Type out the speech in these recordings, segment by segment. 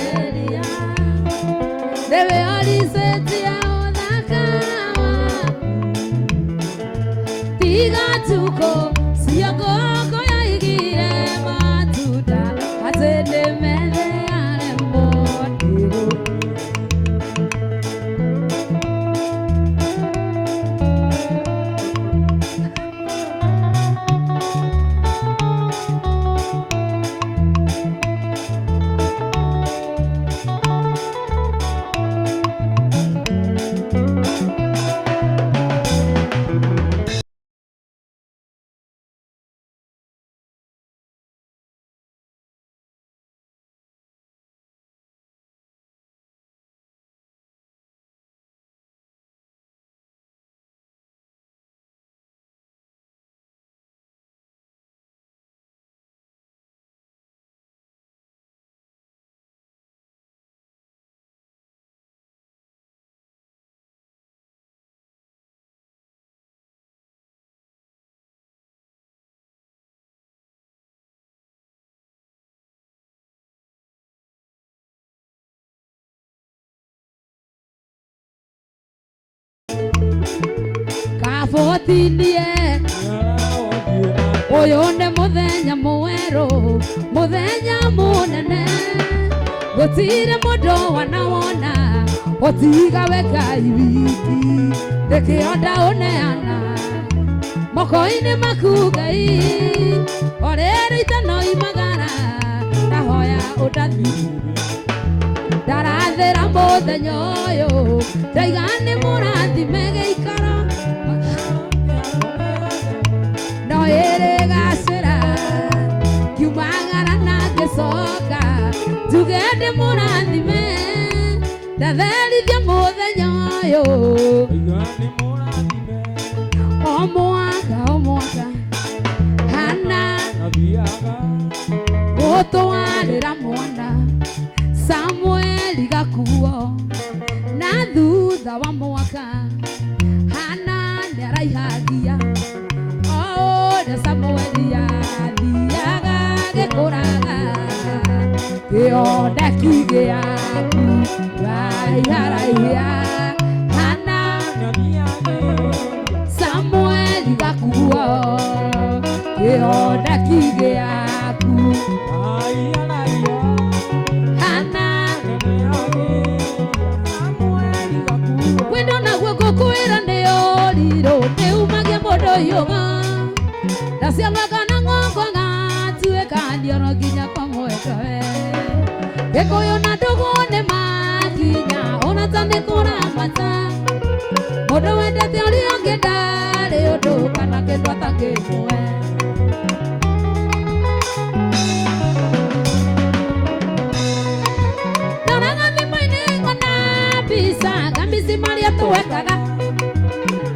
Elia Debe alisetia odakawa Tiga tuko Siyagoko ya igire matuda Atende mele ale modiru Kafotilie Oyonde muthenya muweru Muthenya munene Gutire mundu wanawona Otiga weka ibiki Dekionda uneana Mokoini makugai Orere itano imagara Nahoya udathi Darathira muthenya uyu Daigani murathi megeikara Noere gasira Kiumagara na gesoka Tugende murathi me Datherithia muthenya uyu Daigani murathi me Omwaka Hana Nabiaga Otwarira mwana Samueli gakuo Na thutha wa mwaka Hana nĩaraihagia na Samueli athiaga gĩkũraga kĩonda kĩgĩaku raiharaihia Hana Samueli gakuo kĩonda kĩgĩaku Yoga Nasianga kana ngoko ngatue kandi ono ginya komweka we Gekoyo na dogone makinya ona tande kora mata Modo wende teori ongedale odo kana kendwa take mwe Naranga mimaine ona bisa gambisi maria tuwekaga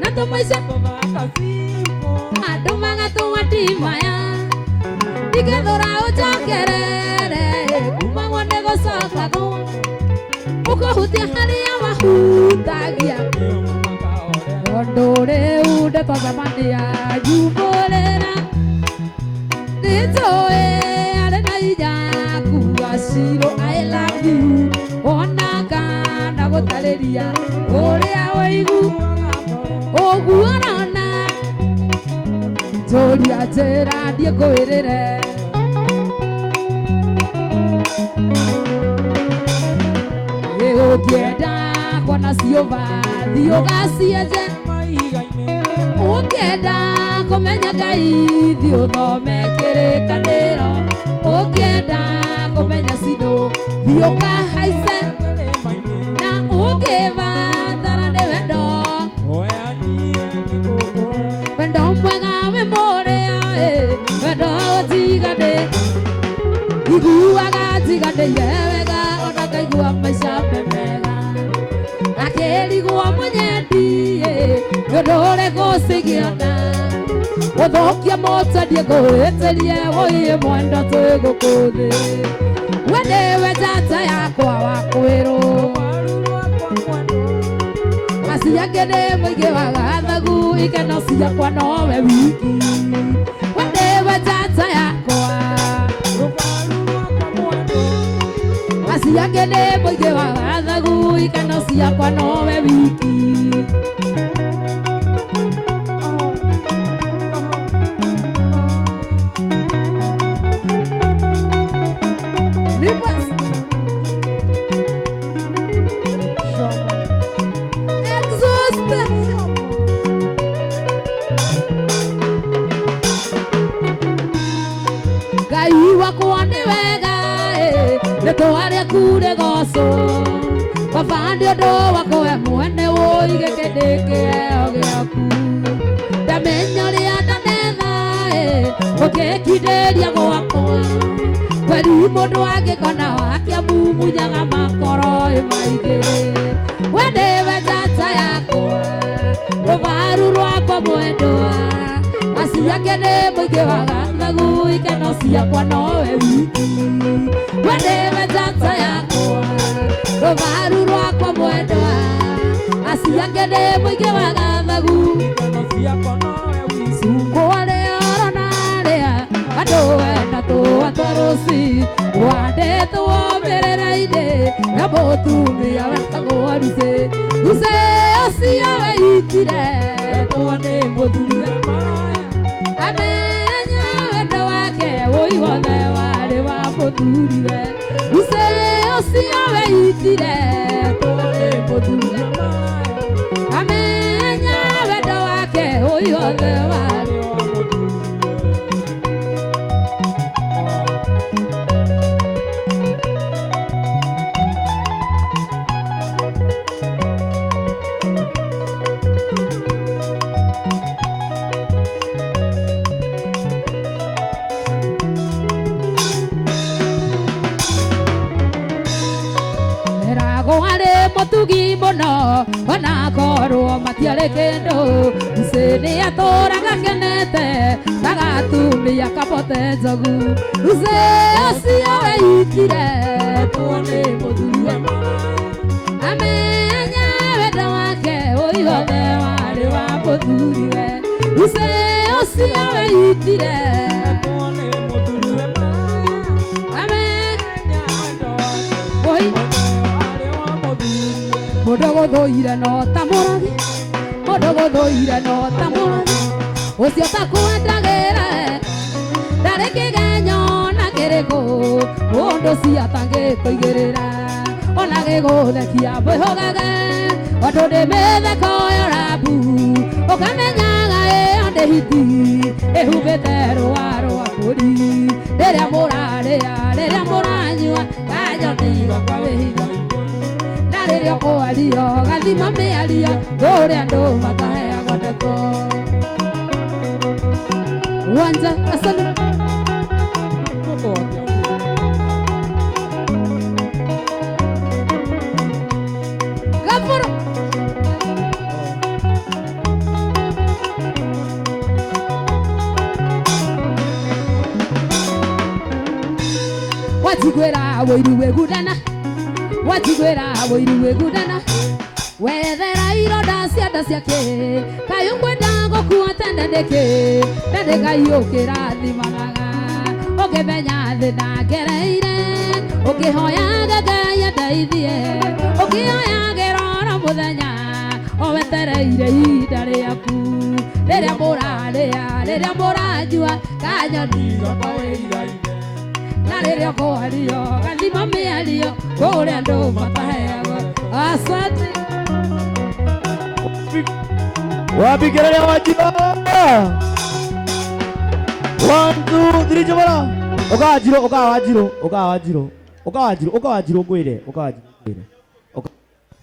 Nato maisha Adumanga tuwatimaya Digedora ujakerere Kumangwande gosakago Uko hutia hali ya wahutagia Ondore ude tozamandia Jumbolera Nitoe alena ijaku Asiro I love you Onaka gotaleria Ore awaigu Oguanana Tori atera dieko erere Eo kieda Kwana siova Dioga siyeje Okieda Komenya gai Diogo mekere kanero Okieda Komenya sido Dioga haise Na ogeva Tarande wendo Wendo mwega memoria Wendo tigade Iguaga tigade yewega Onaka igua maisha memega Akeli gua mwenyedi Yodore gosigiana Odhokia mota diego etelie Oye mwenda tuego kode Wedewe tata yakwa wakwero Asiyagene mwige wagathagu Ikena siya kwa nowe wiki Wedewe tata yakwa aciake nĩ mũingĩ wa gathagu ikeno ciakwa nowe wiki Nitware kure goco bavandi undu wakoe mwene woige kĩndĩkĩeo gĩaku ndamenya ũrĩa ndanetha ũgĩkindĩria gwakwa kweri mũndũ angĩkona akĩamumunyaga makoro maingĩ we nĩwe njata yakwa rũbaru rwakwa mwendwa aciake nĩ mũingĩ wa gathagu ikeno ciakwa nowe wiki we nĩwe njata yakwa rũbaru rwakwa mwendwa aciake nĩ mũingĩ wa gathagu ikeno ciakwa nowe wiki kwarĩa ronarĩa andũ ena tũa twa rũci wandĩtwo mĩrĩre-inĩ na mũtumia wetagwo Ruce Ruce ũcio weitire twa nĩ mũtumia amenya wendo wake wũihothe warĩ wa mũthuriwe Ruce ũcio weitire twa nĩ mũtumia amenya wendo wake wũihothe warĩ wa mũtugi mũno ona korwo matiarĩ kĩndũ Ruce nĩatũraga kenete tagatumia kabote njogu Ruce ũcio weitire twa nĩ mũthuriwe amenya wendo wake wũihothe warĩ wa mũthuriwe Ruce ũcio weitire twa nĩ mũthuriwe amenya wendo wake mũndũ gũthũire no ta mũrathi mũndũ gũthũire no ta mũrathi ũcio takwendagĩra ndarĩ kĩgenyo na kĩrĩkũ mũndũ cia tangĩkũigĩrĩra ona gĩgũthekia mbĩhũgage andũ nĩ mĩtheko yorabu ũkamenyaga ĩyo ndĩ hiti ĩhumbĩte rũa rwa mbũri rĩrĩa mũrarĩa rĩrĩa mũranyua kanyoni gakwa wĩhiga rĩrĩa kwario gathima mĩario kũrĩa andũ makaheagwo ndeto wanja asante gafuru watigwĩra wũiru wĩgudana watigwĩra wũiru wĩgudana wethera ironda cia nda ciake kaĩ ũkwenda gũkua tene nĩkĩ ndendĩkai ũkĩrathimanaga ũkĩmenya thĩna ngereire ũkĩhoyaga Ngai andeithie ũkĩhoyagĩra oro mũthenya owetereire ihinda rĩaku rĩrĩa mũrarĩa rĩrĩa mũranyua kanyoni gakwa wĩigaire na rĩrĩa kwario gathima mĩario kũrĩa andũ mataheagwo asante wapigerere Wanjiru 1 2 3 jabara Wanjiru ngwĩre